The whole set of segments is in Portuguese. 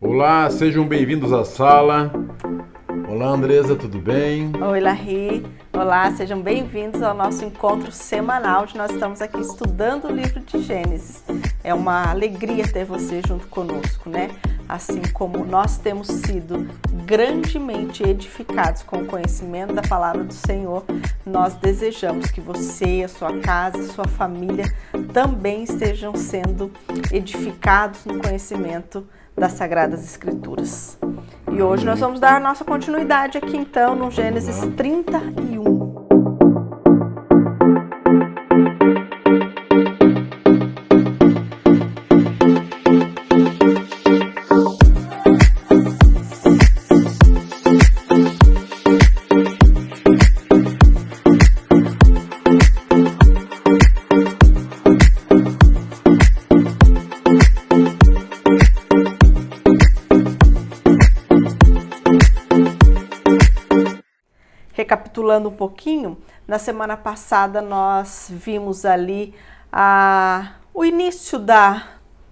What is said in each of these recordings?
Olá, sejam bem-vindos à sala. Olá, Andresa, tudo bem? Oi, Larry. Olá, sejam bem-vindos ao nosso encontro semanal, onde nós estamos aqui estudando o livro de Gênesis. É uma alegria ter você junto conosco, né? Assim como nós temos sido grandemente edificados com o conhecimento da palavra do Senhor, nós desejamos que você, a sua casa, a sua família também estejam sendo edificados no conhecimento das Sagradas Escrituras. E hoje nós vamos dar a nossa continuidade aqui então no Gênesis 31. Recapitulando um pouquinho, na semana passada nós vimos ali o início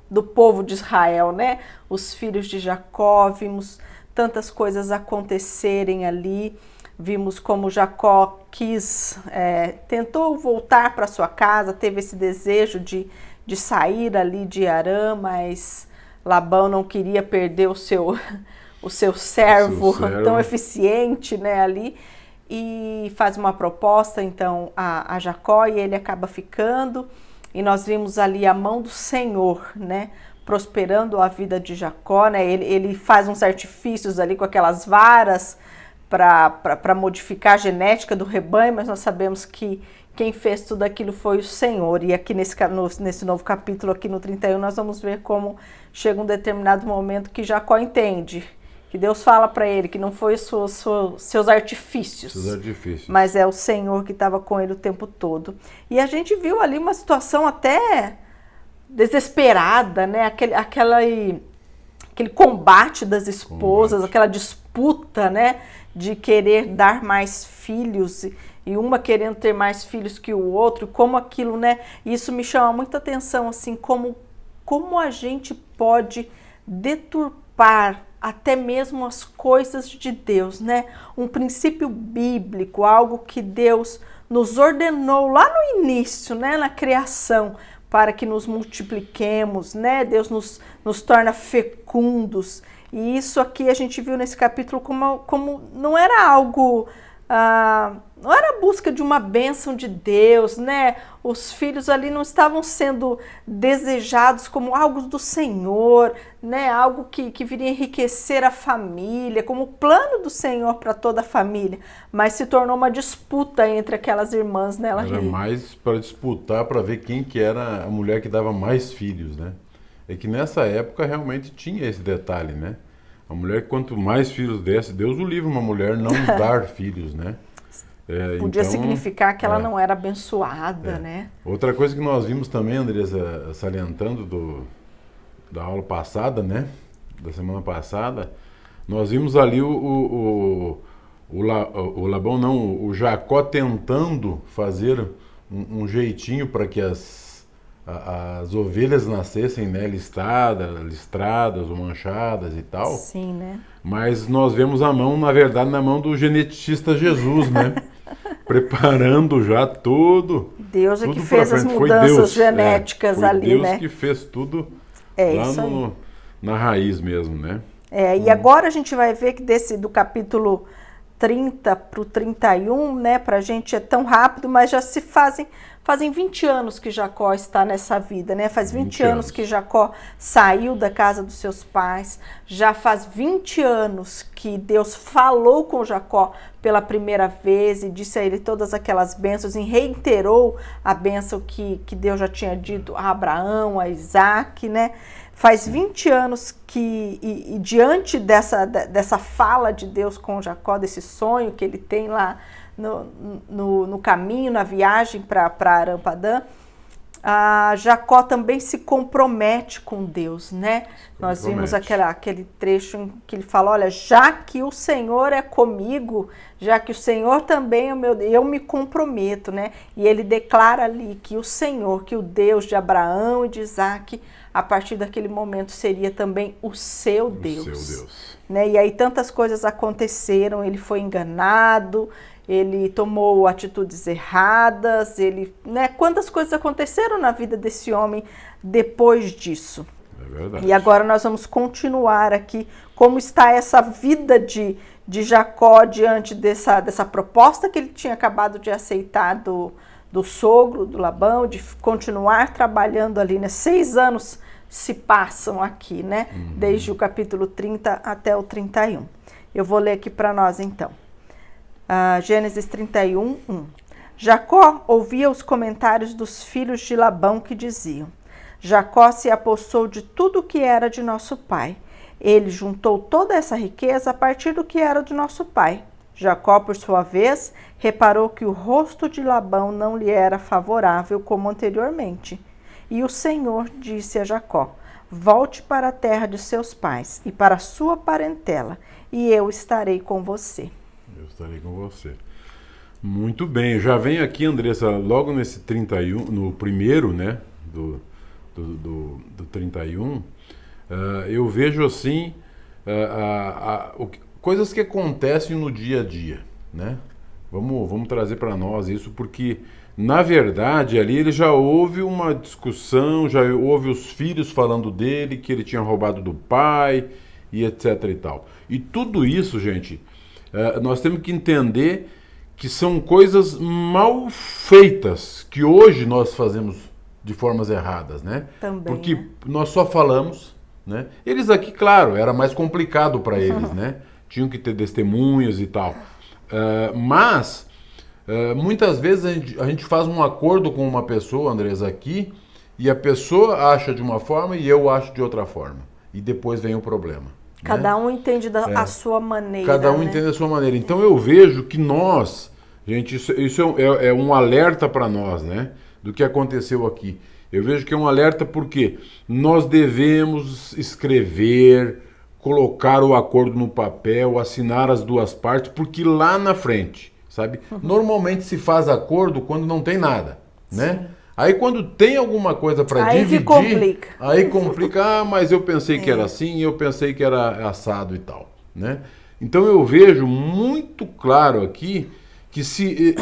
do povo de Israel, né? Os filhos de Jacó, vimos tantas coisas acontecerem ali, vimos como Jacó tentou voltar para sua casa, teve esse desejo de sair ali de Harã, mas Labão não queria perder o seu servo tão eficiente, né, ali. E faz uma proposta então a Jacó e ele acaba ficando, e nós vimos ali a mão do Senhor, né, prosperando a vida de Jacó, né, ele faz uns artifícios ali com aquelas varas para modificar a genética do rebanho, mas nós sabemos que quem fez tudo aquilo foi o Senhor. E aqui nesse novo capítulo, aqui no 31, nós vamos ver como chega um determinado momento que Jacó entende que Deus fala para ele que não foi seus artifícios, mas é o Senhor que estava com ele o tempo todo. E a gente viu ali uma situação até desesperada, né? Aquele combate das esposas, aquela disputa, né? De querer dar mais filhos e uma querendo ter mais filhos que o outro, como aquilo, né? Isso me chama muita atenção, assim, como a gente pode deturpar até mesmo as coisas de Deus, né? Um princípio bíblico, algo que Deus nos ordenou lá no início, né? Na criação, para que nos multipliquemos, né? Deus nos torna fecundos. E isso aqui a gente viu nesse capítulo como não era algo... não era a busca de uma bênção de Deus, né? Os filhos ali não estavam sendo desejados como algo do Senhor, né? Algo que viria enriquecer a família, como o plano do Senhor para toda a família, mas se tornou uma disputa entre aquelas irmãs, né? Era mais para disputar, para ver quem que era a mulher que dava mais filhos, né? É que nessa época realmente tinha esse detalhe, né? A mulher, quanto mais filhos desse, Deus o livre uma mulher não dar filhos, né? Podia significar que ela não era abençoada, né? Outra coisa que nós vimos também, Andresa, salientando da aula passada, né? Da semana passada, nós vimos ali o Labão, não, o Jacó tentando fazer um jeitinho para que as ovelhas nascessem, né, listradas ou manchadas e tal. Sim, né? Mas nós vemos a mão, na verdade, na mão do geneticista Jesus, né? Preparando já tudo. Deus é que fez as mudanças genéticas ali, Deus, né? Deus que fez tudo lá na raiz mesmo, né? E agora a gente vai ver que do capítulo 30 para o 31, né? Pra gente é tão rápido, mas já se fazem 20 anos que Jacó está nessa vida, né? Faz 20 anos que Jacó saiu da casa dos seus pais, já faz 20 anos que Deus falou com Jacó pela primeira vez e disse a ele todas aquelas bênçãos e reiterou a bênção que Deus já tinha dito a Abraão, a Isaac, né? Faz 20 anos que diante dessa fala de Deus com Jacó, desse sonho que ele tem lá no caminho, na viagem para Arã-Padã, Jacó também se compromete com Deus, né? Nós vimos aquele trecho em que ele fala, olha, já que o Senhor é comigo, já que o Senhor também é o meu Deus, eu me comprometo, né? E ele declara ali que o Senhor, que o Deus de Abraão e de Isaac, a partir daquele momento seria também o seu Deus. Né? E aí tantas coisas aconteceram, ele foi enganado, ele tomou atitudes erradas, né? Quantas coisas aconteceram na vida desse homem depois disso. É verdade. E agora nós vamos continuar aqui como está essa vida de Jacó diante dessa proposta que ele tinha acabado de aceitar do sogro, do Labão, de continuar trabalhando ali, né? 6 anos se passam aqui, né? Desde o capítulo 30 até o 31. Eu vou ler aqui para nós então. Gênesis 31, 1. Jacó ouvia os comentários dos filhos de Labão que diziam: Jacó se apossou de tudo o que era de nosso pai. Ele juntou toda essa riqueza a partir do que era de nosso pai. Jacó, por sua vez, reparou que o rosto de Labão não lhe era favorável como anteriormente. E o Senhor disse a Jacó: volte para a terra de seus pais e para a sua parentela, e eu estarei com você. Eu estarei com você. Muito bem, já vem aqui, Andressa, logo nesse 31, no primeiro, né, do 31, eu vejo assim, coisas que acontecem no dia a dia, né? Vamos trazer para nós isso, porque, na verdade, ali ele já houve uma discussão, já houve os filhos falando dele, que ele tinha roubado do pai, e etc e tal. E tudo isso, gente, nós temos que entender que são coisas mal feitas, que hoje nós fazemos de formas erradas, né? Também, porque né? Nós só falamos, né? Eles aqui, claro, era mais complicado para eles, né? Tinham que ter testemunhas e tal. Mas, muitas vezes a gente faz um acordo com uma pessoa, Andresa, aqui, e a pessoa acha de uma forma e eu acho de outra forma. E depois vem o problema. Cada um entende a sua maneira. Cada um entende a sua maneira. Então eu vejo que nós, gente, isso é um alerta para nós, né? Do que aconteceu aqui. Eu vejo que é um alerta porque nós devemos escrever, colocar o acordo no papel, assinar as duas partes, porque lá na frente, sabe? Normalmente se faz acordo quando não tem nada, né? Sim. Aí quando tem alguma coisa para dividir, aí complica, mas eu pensei que era assim, eu pensei que era assado e tal, né? Então eu vejo muito claro aqui que se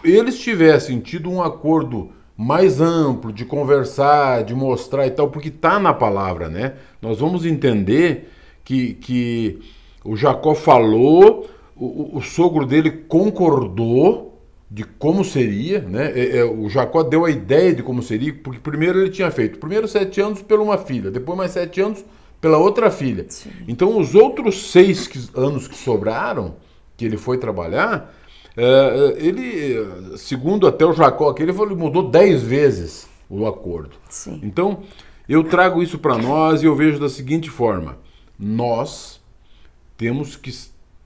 eles tivessem tido um acordo mais amplo, de conversar, de mostrar e tal, porque está na palavra, né? Nós vamos entender que o Jacó falou, o sogro dele concordou de como seria, né? O Jacó deu a ideia de como seria, porque primeiro ele tinha feito, primeiro 7 anos pela uma filha, depois mais 7 anos pela outra filha. Sim. Então os outros 6 anos que sobraram, que ele foi trabalhar, ele, segundo até o Jacó aqui, ele mudou 10 vezes o acordo. Sim. Então eu trago isso para nós e eu vejo da seguinte forma: nós temos que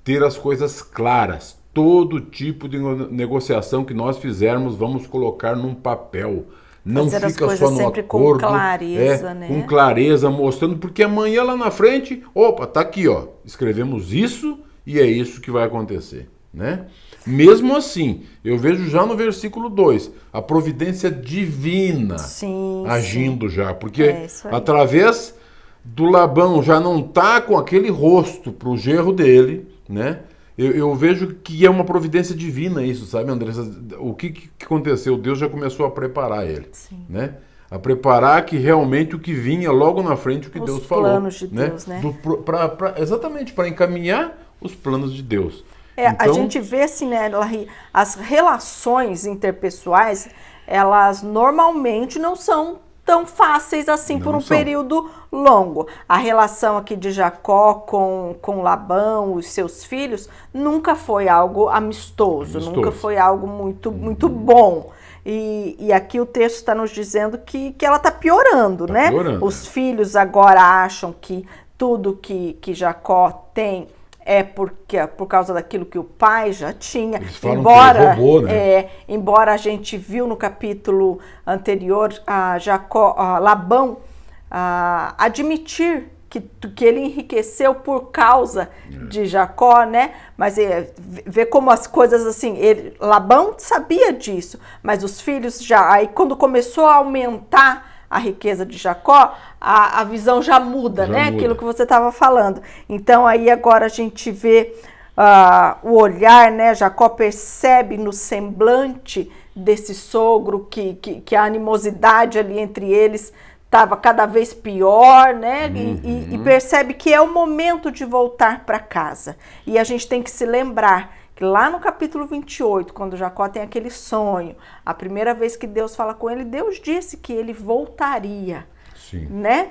ter as coisas claras. Todo tipo de negociação que nós fizermos, vamos colocar num papel. Não fazer fica as só no sempre acordo. Com clareza, né? Com clareza, mostrando, porque amanhã lá na frente, opa, tá aqui, ó, escrevemos isso e é isso que vai acontecer, né? Mesmo assim, eu vejo já no versículo 2, a providência divina agindo já, porque através do Labão já não tá com aquele rosto pro genro dele, né? Eu vejo que é uma providência divina isso, sabe, Andressa? O que aconteceu? Deus já começou a preparar ele, né? A preparar que realmente o que vinha logo na frente, o que Deus falou. Os planos de Deus, né? Exatamente, para encaminhar os planos de Deus. Então, a gente vê assim, né, as relações interpessoais, elas normalmente não são tão fáceis assim por um período longo. A relação aqui de Jacó com Labão, os seus filhos, nunca foi algo amistoso. Nunca foi algo muito bom. E aqui o texto está nos dizendo que ela está piorando, né? Os filhos agora acham que tudo que Jacó tem por causa daquilo que o pai já tinha. Eles falam que ele roubou, né? Embora a gente viu no capítulo anterior Labão admitir que ele enriqueceu por causa de Jacó, né? Mas vê como as coisas assim, Labão sabia disso, mas os filhos aí quando começou a aumentar a riqueza de Jacó, a visão já muda, né? Muda. Aquilo que você estava falando. Então aí agora a gente vê o olhar, né? Jacó percebe no semblante desse sogro que a animosidade ali entre eles estava cada vez pior, né? E percebe que é o momento de voltar para casa. E a gente tem que se lembrar que lá no capítulo 28, quando Jacó tem aquele sonho, a primeira vez que Deus fala com ele, Deus disse que ele voltaria. Sim. Né?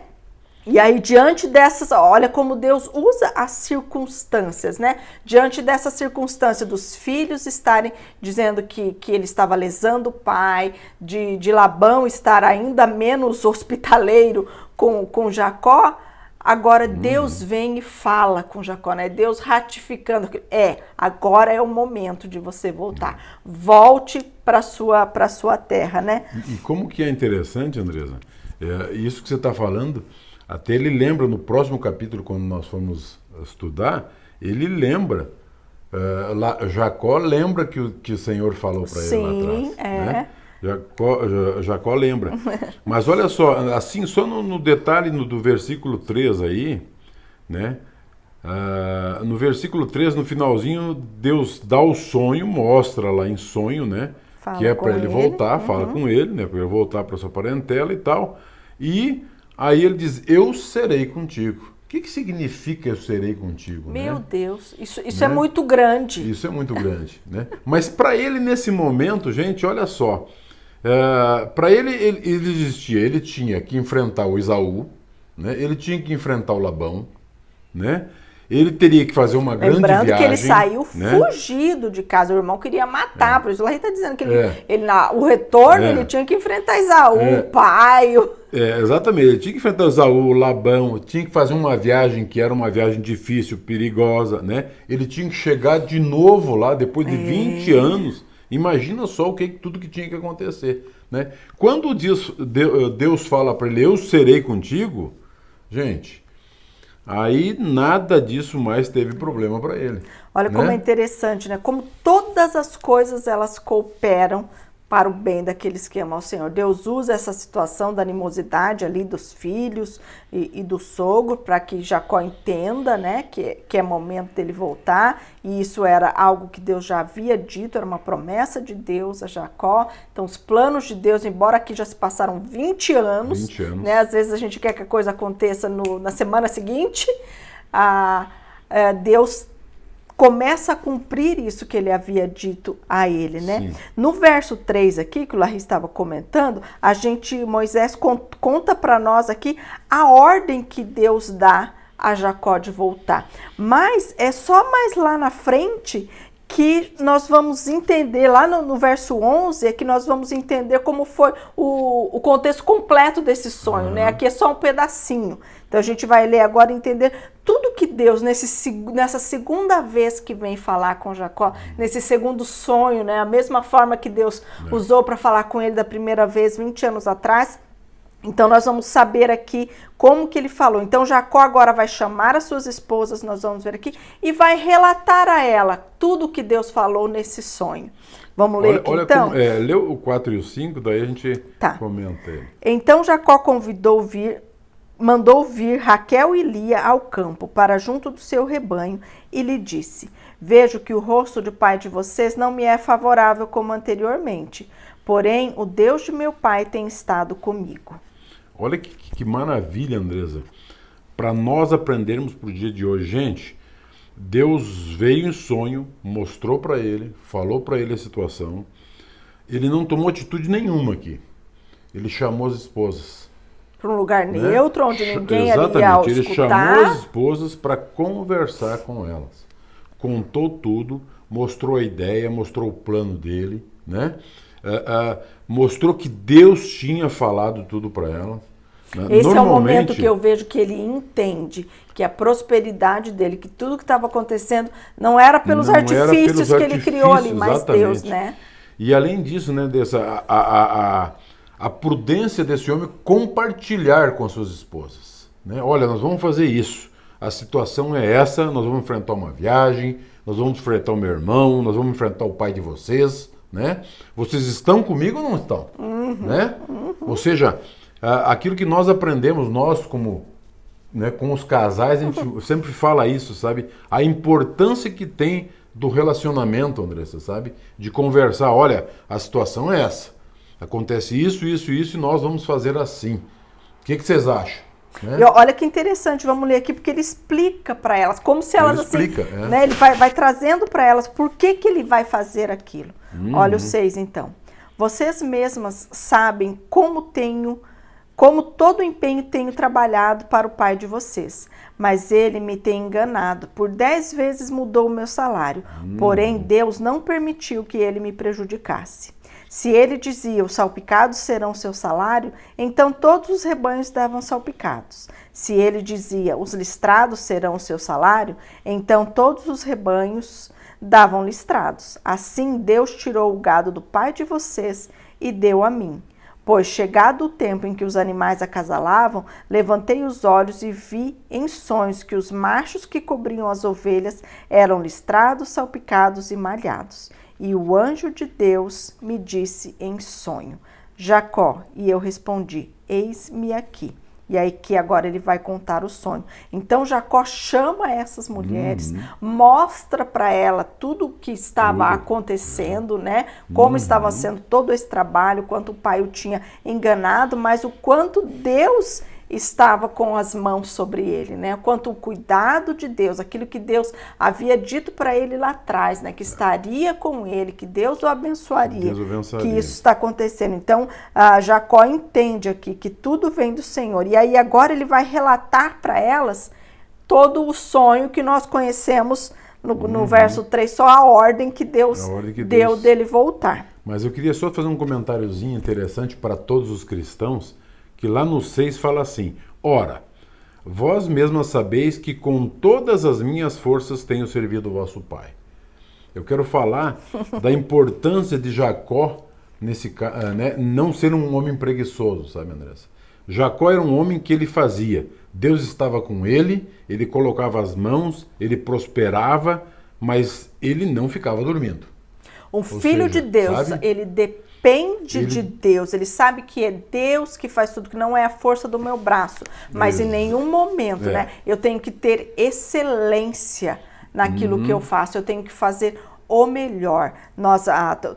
E aí, diante dessas, olha como Deus usa as circunstâncias, né? Diante dessa circunstância dos filhos estarem dizendo que ele estava lesando o pai, de Labão estar ainda menos hospitaleiro com Jacó, agora Deus vem e fala com Jacó, né? Deus ratificando que agora é o momento de você voltar. Volte para sua terra, né? E como que é interessante, Andresa, isso que você está falando. Até ele lembra no próximo capítulo, quando nós formos estudar, ele lembra, Jacó lembra que o Senhor falou para ele lá atrás. Né? Jacó lembra. Mas olha só, assim, só no detalhe do versículo 3 aí, né? No versículo 3, no finalzinho, Deus dá o sonho, mostra lá em sonho, né? Fala que é para ele voltar, fala uhum. com ele, né? Para ele voltar para sua parentela e tal. E aí ele diz, eu serei contigo. O que significa eu serei contigo? Meu né? Deus, isso né? É muito grande. Isso é muito grande. Né? Mas para ele, nesse momento, gente, olha só. Para ele existia, ele tinha que enfrentar o Esaú, né? Ele tinha que enfrentar o Labão, né? Ele teria que fazer uma grande viagem. Lembrando que ele saiu fugido de casa, o irmão queria matar, por isso lá ele está dizendo que o retorno ele tinha que enfrentar Esaú, o pai. Exatamente, ele tinha que enfrentar Esaú, o Labão, tinha que fazer uma viagem que era uma viagem difícil, perigosa, né? Ele tinha que chegar de novo lá, depois de 20 anos. Imagina só tudo que tinha que acontecer, né? Quando Deus fala para ele, eu serei contigo, gente, aí nada disso mais teve problema para ele. Olha como é interessante, né? Como todas as coisas elas cooperam para o bem daqueles que amam ao Senhor. Deus usa essa situação da animosidade ali dos filhos e do sogro para que Jacó entenda, né, que é momento dele voltar, e isso era algo que Deus já havia dito, era uma promessa de Deus a Jacó. Então os planos de Deus, embora aqui já se passaram 20 anos, né, às vezes a gente quer que a coisa aconteça na semana seguinte, Deus começa a cumprir isso que ele havia dito a ele, né? Sim. No verso 3 aqui, que o Larry estava comentando, Moisés conta para nós aqui a ordem que Deus dá a Jacó de voltar. Mas é só mais lá na frente que nós vamos entender, lá no verso 11, é que nós vamos entender como foi o contexto completo desse sonho, né? Aqui é só um pedacinho. Então a gente vai ler agora e entender tudo que Deus, nessa segunda vez que vem falar com Jacó, nesse segundo sonho, né? A mesma forma que Deus usou para falar com ele da primeira vez, 20 anos atrás. Então nós vamos saber aqui como que ele falou. Então Jacó agora vai chamar as suas esposas, nós vamos ver aqui, e vai relatar a ela tudo o que Deus falou nesse sonho. Vamos ler aqui então? Lê o 4 e o 5, daí a gente comenta ele. Então Jacó mandou vir Raquel e Lia ao campo, para junto do seu rebanho, e lhe disse, vejo que o rosto do pai de vocês não me é favorável como anteriormente, porém o Deus de meu pai tem estado comigo. Olha que maravilha, Andresa, para nós aprendermos para o dia de hoje. Gente, Deus veio em sonho, mostrou para ele, falou para ele a situação, ele não tomou atitude nenhuma aqui, ele chamou as esposas. Para um lugar neutro, onde ninguém ia escutar. Exatamente, ele chamou as esposas para conversar com elas. Contou tudo, mostrou a ideia, mostrou o plano dele, né? Mostrou que Deus tinha falado tudo para elas. Esse é o momento que eu vejo que ele entende que a prosperidade dele, que tudo que estava acontecendo não era pelos artifícios que ele criou ali, mas Deus, né? E além disso, né, a prudência desse homem compartilhar com as suas esposas. Né? Olha, nós vamos fazer isso. A situação é essa, nós vamos enfrentar uma viagem, nós vamos enfrentar o meu irmão, nós vamos enfrentar o pai de vocês, né? Vocês estão comigo ou não estão? Né? Ou seja, aquilo que nós aprendemos, nós como, né, com os casais, a gente sempre fala isso, sabe? A importância que tem do relacionamento, Andressa, sabe? De conversar, olha, a situação é essa. Acontece isso, isso, isso e nós vamos fazer assim. O que vocês acham? Né? E olha que interessante, vamos ler aqui, porque ele explica para elas, como se elas né, ele vai trazendo para elas por que ele vai fazer aquilo. Olha o 6 então. Vocês mesmas sabem como todo empenho tenho trabalhado para o pai de vocês, mas ele me tem enganado. Por 10 vezes mudou o meu salário, porém Deus não permitiu que ele me prejudicasse. Se ele dizia, os salpicados serão seu salário, então todos os rebanhos davam salpicados. Se ele dizia, os listrados serão seu salário, então todos os rebanhos davam listrados. Assim Deus tirou o gado do pai de vocês e deu a mim. Pois chegado o tempo em que os animais acasalavam, levantei os olhos e vi em sonhos que os machos que cobriam as ovelhas eram listrados, salpicados e malhados. E o anjo de Deus me disse em sonho, Jacó, e eu respondi, eis-me aqui. E aí que agora ele vai contar o sonho. Então Jacó chama essas mulheres, mostra para ela tudo o que estava acontecendo, né? Como estava sendo todo esse trabalho, quanto o pai o tinha enganado, mas o quanto Deus estava com as mãos sobre ele, né? Quanto o cuidado de Deus, aquilo que Deus havia dito para ele lá atrás, né? Que estaria com ele, que Deus o abençoaria, que isso está acontecendo. Então, Jacó entende aqui que tudo vem do Senhor. E aí agora ele vai relatar para elas todo o sonho que nós conhecemos no verso 3, só a ordem que Deus deu dele voltar. Mas eu queria só fazer um comentáriozinho interessante para todos os cristãos, que lá no 6 fala assim, ora, vós mesmas sabeis que com todas as minhas forças tenho servido o vosso pai. Eu quero falar da importância de Jacó, né, não ser um homem preguiçoso, sabe, Andressa? Jacó era um homem que ele fazia, Deus estava com ele, ele colocava as mãos, ele prosperava, mas ele não ficava dormindo. Um filho de Deus, sabe? Ele depende de Deus, ele sabe que é Deus que faz tudo, que não é a força do meu braço, mas em nenhum momento, né, eu tenho que ter excelência naquilo que eu faço, eu tenho que fazer o melhor.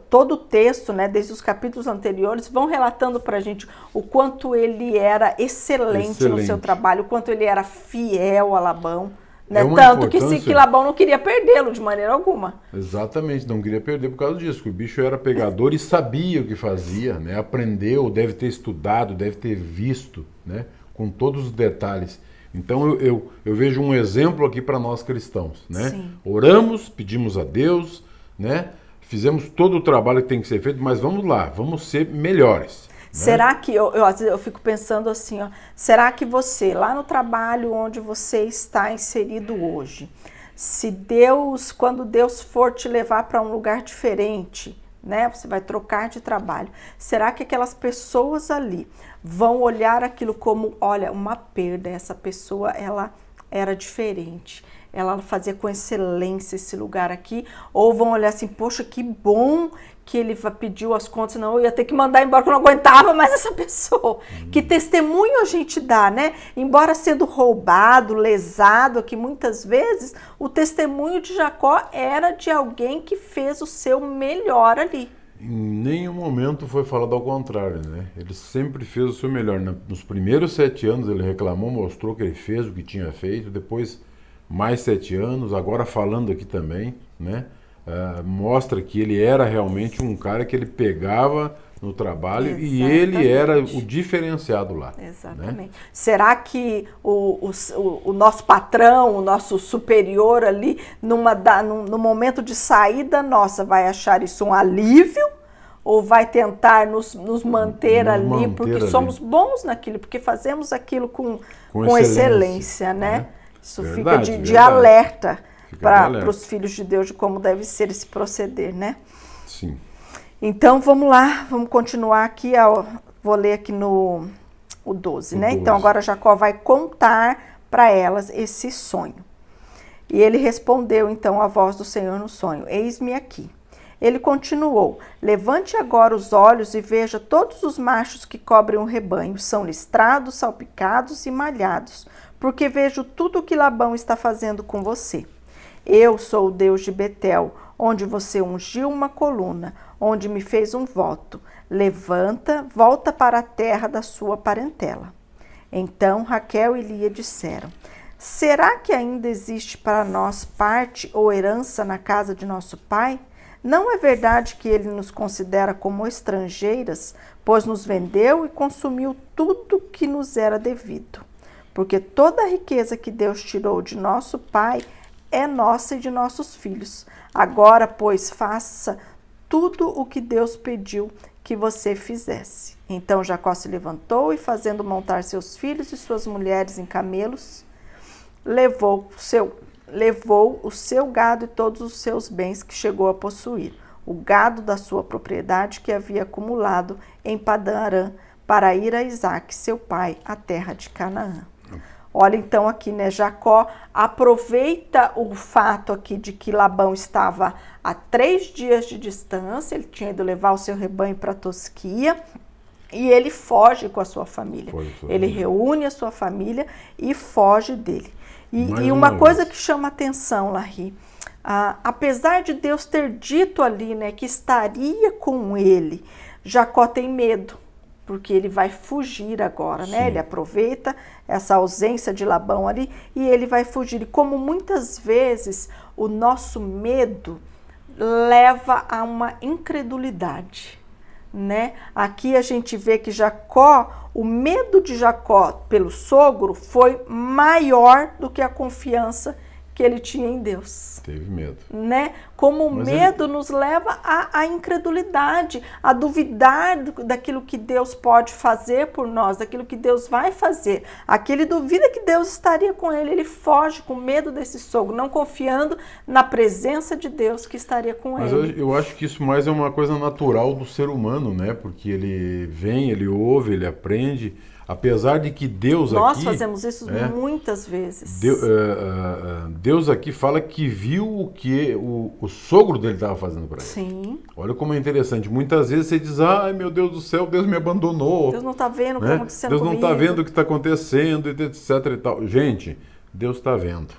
Todo o texto, né, desde os capítulos anteriores, vão relatando para a gente o quanto ele era excelente no seu trabalho, o quanto ele era fiel a Labão. Né? Tanto que Labão não queria perdê-lo de maneira alguma. Exatamente, não queria perder por causa disso, que o bicho era pegador e sabia o que fazia, né? Aprendeu, deve ter estudado, deve ter visto, né? Com todos os detalhes. Então eu vejo um exemplo aqui para nós cristãos, né? Sim. Oramos, pedimos a Deus, né? Fizemos todo o trabalho que tem que ser feito, mas vamos lá, vamos ser melhores. Será que, eu fico pensando assim, ó, será que você, lá no trabalho onde você está inserido hoje, quando Deus for te levar para um lugar diferente, né, você vai trocar de trabalho, será que aquelas pessoas ali vão olhar aquilo como, olha, uma perda, essa pessoa, ela era diferente, ela fazia com excelência esse lugar aqui, ou vão olhar assim, poxa, que bom que ele pediu as contas, senão eu ia ter que mandar embora, que eu não aguentava mais essa pessoa. Que testemunho a gente dá, né? Embora sendo roubado, lesado aqui muitas vezes, o testemunho de Jacó era de alguém que fez o seu melhor ali. Em nenhum momento foi falado ao contrário, né? Ele sempre fez o seu melhor. Nos primeiros 7 anos ele reclamou, mostrou que ele fez o que tinha feito, depois mais 7 anos, agora falando aqui também, né? Mostra que ele era realmente um cara que ele pegava no trabalho. Exatamente. E ele era o diferenciado lá. Exatamente. Né? Será que o nosso patrão, o nosso superior ali, no momento de saída nossa, vai achar isso um alívio? ou vai tentar nos manter ali, manter porque ali. somos bons naquilo, porque fazemos aquilo com Com excelência, né? Isso Verdade, fica de verdade. alerta Fica de para alerta. os filhos de Deus de como deve ser esse proceder, né? Sim. Então, vamos lá, vamos continuar aqui, vou ler aqui no o 12, né? 12. Então, agora Jacó vai contar para elas esse sonho. E ele respondeu, então, à voz do Senhor no sonho, eis-me aqui. Ele continuou, levante agora os olhos e veja todos os machos que cobrem o rebanho, são listrados, salpicados e malhados, porque vejo tudo o que Labão está fazendo com você. Eu sou o Deus de Betel, onde você ungiu uma coluna, onde me fez um voto. Levanta, volta para a terra da sua parentela. Então Raquel e Lia disseram, será que ainda existe para nós parte ou herança na casa de nosso pai? Não é verdade que ele nos considera como estrangeiras, pois nos vendeu e consumiu tudo que nos era devido. Porque toda a riqueza que Deus tirou de nosso pai é nossa e de nossos filhos. Agora, pois, faça tudo o que Deus pediu que você fizesse. Então Jacó se levantou e, fazendo montar seus filhos e suas mulheres em camelos, levou o seu gado e todos os seus bens que chegou a possuir, o gado da sua propriedade que havia acumulado em Padã-Arã, para ir a Isaque, seu pai, à terra de Canaã. Olha então aqui, né, Jacó aproveita o fato aqui de que Labão estava a 3 dias de distância, ele tinha ido levar o seu rebanho para Tosquia, e ele foge com a sua família. Ele reúne a sua família e foge dele. E uma coisa que chama atenção, Larry, apesar de Deus ter dito ali, né, que estaria com ele, Jacó tem medo, porque ele vai fugir agora, né? Ele aproveita essa ausência de Labão ali e ele vai fugir. E como muitas vezes o nosso medo leva a uma incredulidade, né? Aqui a gente vê que Jacó, o medo de Jacó pelo sogro foi maior do que a confiança que ele tinha em Deus. Teve medo. Né? Como o medo nos leva à incredulidade, a duvidar daquilo que Deus pode fazer por nós, daquilo que Deus vai fazer. Aquele duvida que Deus estaria com ele, ele foge com medo desse sogro, não confiando na presença de Deus que estaria com ele. Mas eu acho que isso mais é uma coisa natural do ser humano, né? Porque ele vem, ele ouve, ele aprende. Apesar de que Deus Nós aqui... fazemos isso muitas vezes. Deus aqui fala que viu o que o sogro dele estava fazendo para ele. Sim. Olha como é interessante. Muitas vezes você diz, ai meu Deus do céu, Deus me abandonou. Deus não está vendo o que está acontecendo Deus não comigo. está vendo o que está acontecendo, etc e tal. Gente, Deus está vendo.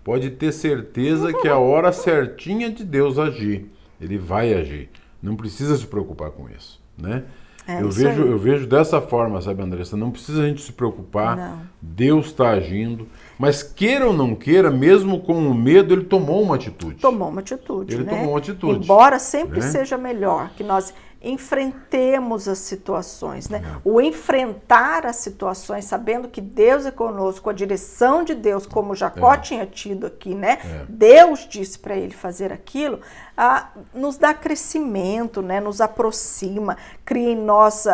Pode ter certeza que é a hora certinha de Deus agir. Ele vai agir. Não precisa se preocupar com isso, né? Eu vejo dessa forma, sabe, Andressa? Não precisa a gente se preocupar. Não. Deus está agindo. Mas queira ou não queira, mesmo com o medo, ele tomou uma atitude. Tomou uma atitude, Ele né? tomou uma atitude. Embora sempre né? seja melhor que nós enfrentemos as situações, né? O enfrentar as situações, sabendo que Deus é conosco, a direção de Deus, como Jacó tinha tido aqui, né? Deus disse para ele fazer aquilo, nos dá crescimento, né? Nos aproxima, cria em nós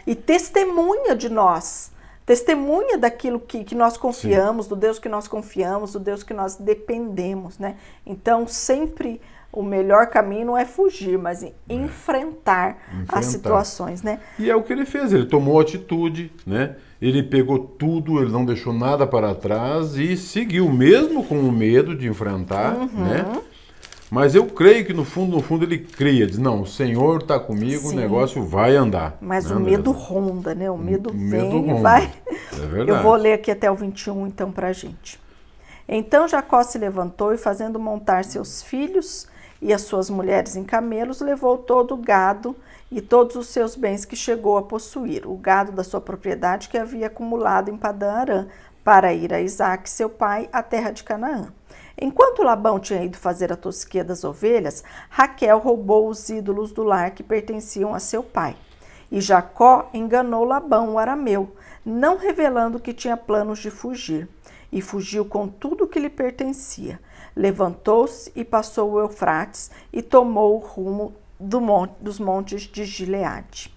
e testemunha de nós. Testemunha daquilo que nós confiamos, do Deus que nós confiamos, do Deus que nós dependemos, né? Então, sempre o melhor caminho não é fugir, mas enfrentar as situações, né? E é o que ele fez, ele tomou atitude, né? Ele pegou tudo, ele não deixou nada para trás e seguiu, mesmo com o medo de enfrentar, né? Mas eu creio que no fundo ele cria, diz, não, o Senhor está comigo, o negócio vai andar. Mas né, o medo ronda, né? O medo vem ronda. e vai. É verdade. Eu vou ler aqui até o 21, então, para a gente. Então Jacó se levantou e, fazendo montar seus filhos e as suas mulheres em camelos, levou todo o gado e todos os seus bens que chegou a possuir, o gado da sua propriedade que havia acumulado em Padã-Arã, para ir a Isaque, seu pai, à terra de Canaã. Enquanto Labão tinha ido fazer a tosquia das ovelhas, Raquel roubou os ídolos do lar que pertenciam a seu pai. E Jacó enganou Labão, o arameu, não revelando que tinha planos de fugir. E fugiu com tudo que lhe pertencia. Levantou-se e passou o Eufrates e tomou o rumo dos montes de Gileade.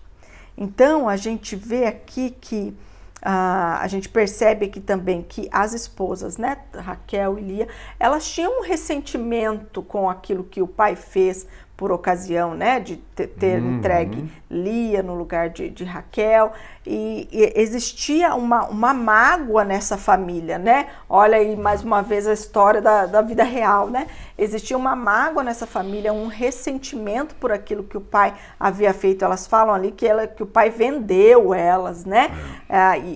Então, a gente vê aqui que a gente percebe aqui também que as esposas, né, Raquel e Lia, elas tinham um ressentimento com aquilo que o pai fez por ocasião, né, de ter entregue Lia no lugar de Raquel, e existia uma mágoa nessa família, né? Olha aí mais uma vez a história da vida real, né? Existia uma mágoa nessa família, um ressentimento por aquilo que o pai havia feito. Elas falam ali que o pai vendeu elas, né?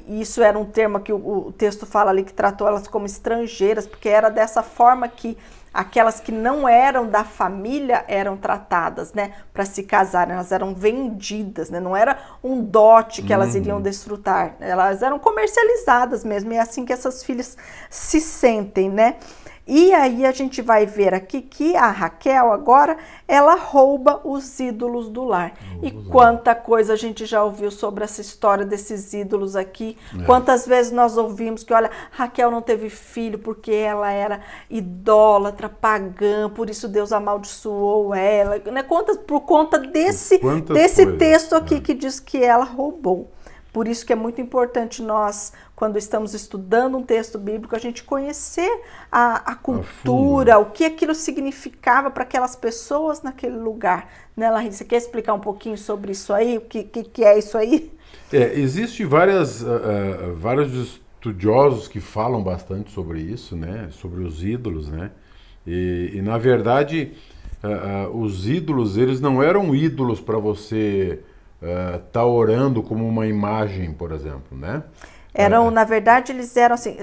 E isso era um termo que o texto fala ali, que tratou elas como estrangeiras, porque era dessa forma que aquelas que não eram da família eram tratadas, né, para se casarem. Elas eram vendidas, né, não era um dote que elas iriam desfrutar, elas eram comercializadas mesmo, e é assim que essas filhas se sentem, né. E aí a gente vai ver aqui que a Raquel agora, ela rouba os ídolos do lar. E quanta coisa a gente já ouviu sobre essa história desses ídolos aqui. Quantas vezes nós ouvimos que, olha, Raquel não teve filho porque ela era idólatra, pagã, por isso Deus amaldiçoou ela. Né? Por conta desse texto aqui que diz que ela roubou. Por isso que é muito importante nós, quando estamos estudando um texto bíblico, a gente conhecer a cultura, o que aquilo significava para aquelas pessoas naquele lugar. Né, Larissa, você quer explicar um pouquinho sobre isso aí? O que é isso aí? Existem vários estudiosos que falam bastante sobre isso, né? Sobre os ídolos, né? E na verdade, os ídolos, eles não eram ídolos para você... tá orando como uma imagem, por exemplo, né? Na verdade, eles eram assim,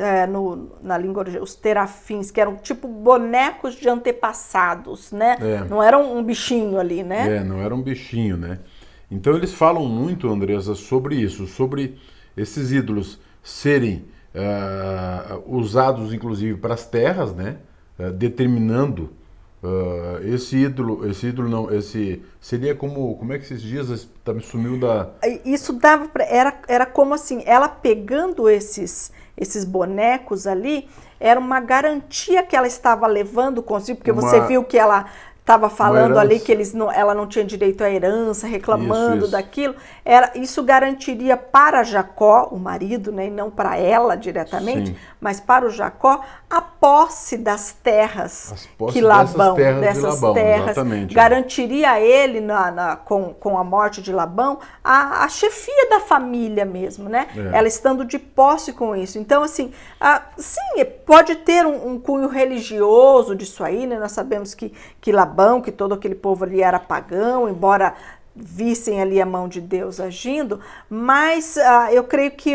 na língua original, os terafins, que eram tipo bonecos de antepassados, né? Não eram um bichinho ali, né? Não era um bichinho, né? Então eles falam muito, Andressa, sobre isso, sobre esses ídolos serem usados, inclusive, para as terras, né? Determinando esse ídolo não, seria como é que esses dias me sumiu da... Isso dava era como assim, ela pegando esses bonecos ali, era uma garantia que ela estava levando consigo, porque você viu que ela estava falando ali que ela não tinha direito à herança, reclamando daquilo. Isso garantiria para Jacó, o marido, né, e não para ela diretamente, mas para o Jacó, a posse das terras que Labão, dessas terras, garantiria a ele, com a morte de Labão, a chefia da família mesmo, né? Ela estando de posse com isso. Então, assim, sim, pode ter um cunho religioso disso aí, né? Nós sabemos que Labão, que todo aquele povo ali era pagão, embora vissem ali a mão de Deus agindo, mas eu creio que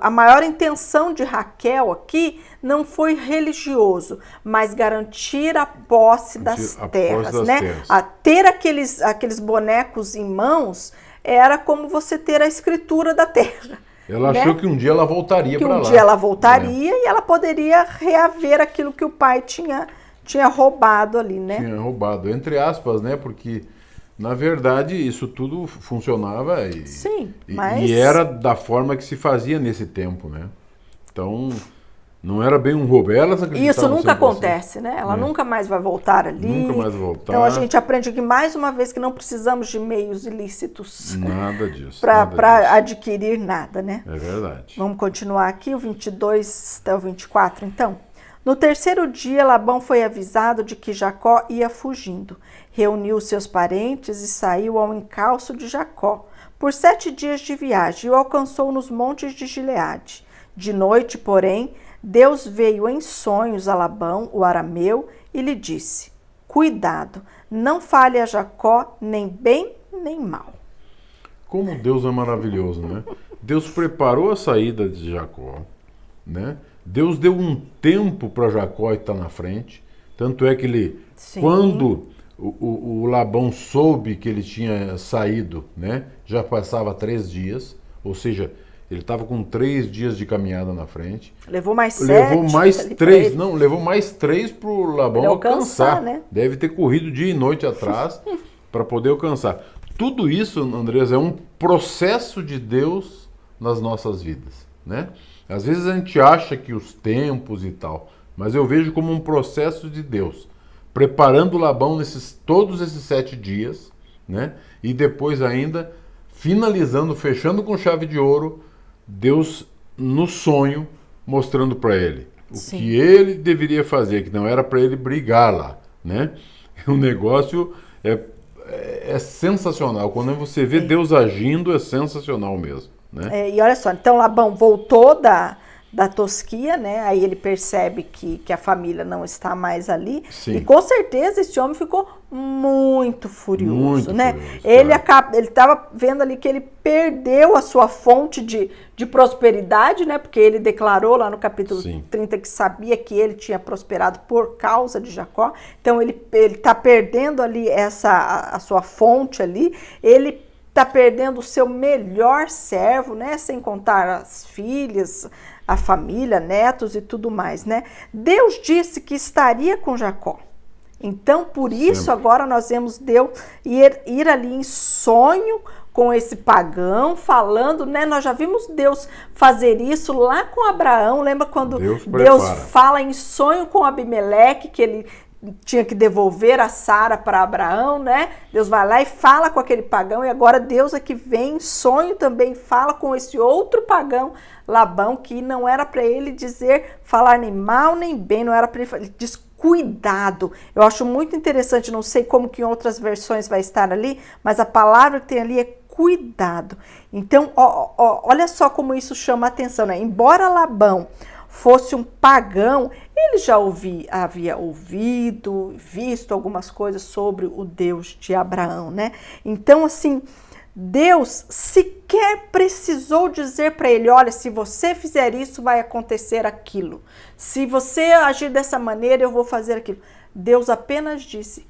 a maior intenção de Raquel aqui não foi religioso, mas garantir a posse das terras, né? Ter aqueles bonecos em mãos era como você ter a escritura da terra. Ela achou que um dia ela voltaria para lá. Que um dia ela voltaria e ela poderia reaver aquilo que o pai tinha roubado ali, né? Tinha roubado, entre aspas, né? Porque, na verdade, isso tudo funcionava e era da forma que se fazia nesse tempo, né? Então, não era bem um roubo. Elas acreditavam isso nunca acontece, né? Ela nunca mais vai voltar ali. Nunca mais voltar. Então, a gente aprende aqui, mais uma vez, que não precisamos de meios ilícitos. Nada disso. Para adquirir nada, né? É verdade. Vamos continuar aqui, o 22 até o 24, então. No terceiro dia, Labão foi avisado de que Jacó ia fugindo. Reuniu seus parentes e saiu ao encalço de Jacó. Por 7 dias de viagem, o alcançou nos montes de Gileade. De noite, porém, Deus veio em sonhos a Labão, o arameu, e lhe disse: cuidado, não fale a Jacó nem bem nem mal. Como Deus é maravilhoso, né? Deus preparou a saída de Jacó, né? Deus deu um tempo para Jacó estar na frente, tanto é que ele, quando o Labão soube que ele tinha saído, né, já passava 3 dias, ou seja, ele estava com 3 dias de caminhada na frente. Levou mais 7. Levou mais 3, não, levou mais 3 para o Labão alcançar. Né? Deve ter corrido dia e noite atrás para poder alcançar. Tudo isso, Andresa, é um processo de Deus nas nossas vidas, né? Às vezes a gente acha que os tempos e tal, mas eu vejo como um processo de Deus, preparando Labão todos esses 7 dias, né? E depois ainda, finalizando, fechando com chave de ouro, Deus no sonho mostrando para ele o Sim. que ele deveria fazer, que não era para ele brigar lá, né? O negócio é sensacional. Quando você vê Deus agindo, é sensacional mesmo, né? E olha só, então Labão voltou da tosquia, né? Aí ele percebe que a família não está mais ali. Sim. E com certeza esse homem ficou muito furioso, Muito né? furioso, Ele estava vendo ali que ele perdeu a sua fonte de prosperidade, né? Porque ele declarou lá no capítulo Sim. 30 que sabia que ele tinha prosperado por causa de Jacó. Então ele está perdendo ali a sua fonte ali. Ele está perdendo o seu melhor servo, né? Sem contar as filhas, a família, netos e tudo mais, né? Deus disse que estaria com Jacó. Então, por isso, agora nós vemos Deus ir ali em sonho com esse pagão, falando, né? Nós já vimos Deus fazer isso lá com Abraão. Lembra quando Deus fala em sonho com Abimeleque, que ele tinha que devolver a Sara para Abraão, né? Deus vai lá e fala com aquele pagão, e agora Deus aqui vem em sonho também, fala com esse outro pagão, Labão, que não era para ele falar nem mal nem bem, não era para ele diz cuidado. Eu acho muito interessante, não sei como que em outras versões vai estar ali, mas a palavra que tem ali é cuidado. Então, olha só como isso chama a atenção, né? Embora Labão fosse um pagão, ele já havia ouvido, visto algumas coisas sobre o Deus de Abraão, né? Então, assim, Deus sequer precisou dizer para ele, olha, se você fizer isso, vai acontecer aquilo. Se você agir dessa maneira, eu vou fazer aquilo. Deus apenas disse,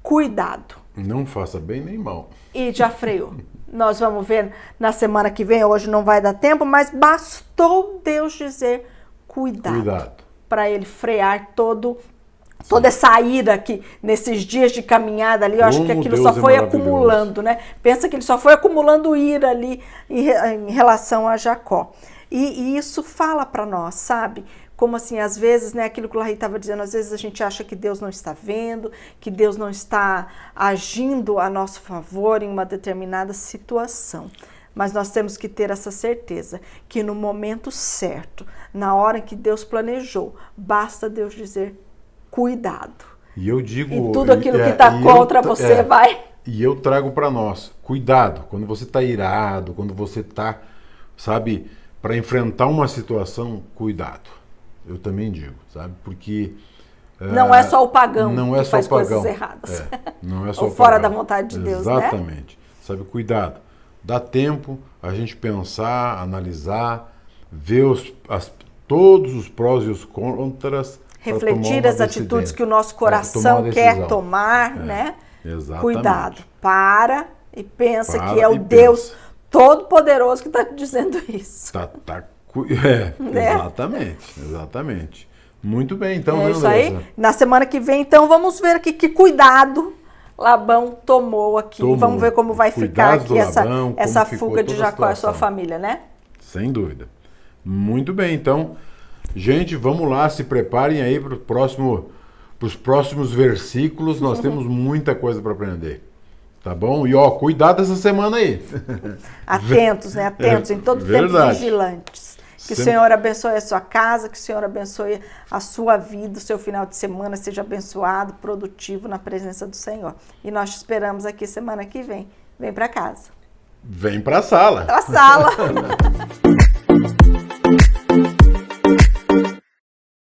cuidado. Não faça bem nem mal. E já freou. Nós vamos ver na semana que vem, hoje não vai dar tempo, mas bastou Deus dizer cuidado. Para ele frear toda essa ira aqui, nesses dias de caminhada ali, eu acho que aquilo só foi acumulando, né? Pensa que ele só foi acumulando ira ali em relação a Jacó. E isso fala para nós, sabe? Como assim, às vezes, né, aquilo que o Larry estava dizendo, às vezes a gente acha que Deus não está vendo, que Deus não está agindo a nosso favor em uma determinada situação. Mas nós temos que ter essa certeza que no momento certo, na hora em que Deus planejou, basta Deus dizer cuidado. E eu digo... E tudo aquilo que está contra você vai... E eu trago para nós, cuidado, quando você está irado, quando você está, sabe, para enfrentar uma situação, cuidado. Eu também digo, sabe, porque... Não é só o pagão que faz coisas erradas. Não é só ou fora da vontade de Deus, né? Exatamente. Sabe, cuidado. Dá tempo a gente pensar, analisar, ver todos os prós e os contras. Refletir as atitudes que o nosso coração quer tomar, né? Exatamente. Cuidado. Para e pensa que é o Deus Todo-Poderoso que está dizendo isso. Exatamente. Muito bem, então. É isso aí. Na semana que vem, então, vamos ver aqui que cuidado Labão tomou aqui. Vamos ver como vai ficar aqui essa fuga de Jacó e a sua família, né? Sem dúvida. Muito bem, então, gente, vamos lá, se preparem aí para os próximos versículos. Nós temos muita coisa para aprender. Tá bom? E cuidado essa semana aí. Atentos, né? Atentos, em todo tempo vigilantes. Que o Senhor abençoe a sua casa, que o Senhor abençoe a sua vida, o seu final de semana seja abençoado, produtivo na presença do Senhor. E nós te esperamos aqui semana que vem. Vem para casa. Vem para a sala. Para a sala.